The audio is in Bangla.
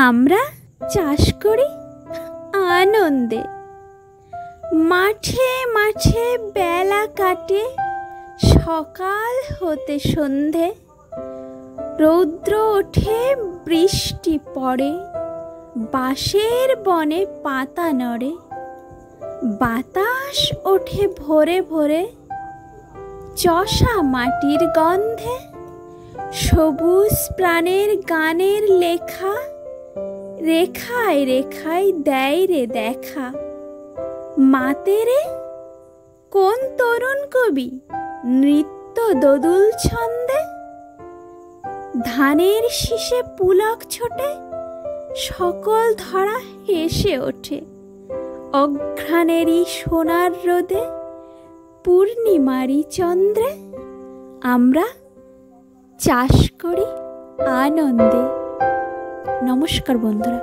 আমরা চাষ করি আনন্দে, মাঠে মাঠে বেলা কাটে, সকাল হতে সন্ধে। রৌদ্র ওঠে, বৃষ্টি পড়ে, বাঁশের বনে পাতা নড়ে। বাতাস ওঠে ভোরে ভোরে, চষা মাটির গন্ধে। সবুজ প্রাণের গানের লেখা, রেখায় রেখায় দেয় রে দেখা। মাতেরে কোন তরুণ কবি নৃত্য দোদুল ছন্দে। ধানের শীষে পুলক ছোটে, সকল ধরা হেসে ওঠে। অঘ্রাণেরই সোনার রোদে, পূর্ণিমারি চন্দ্রে। আমরা চাষ করি আনন্দে। নমস্কার বন্ধুরা।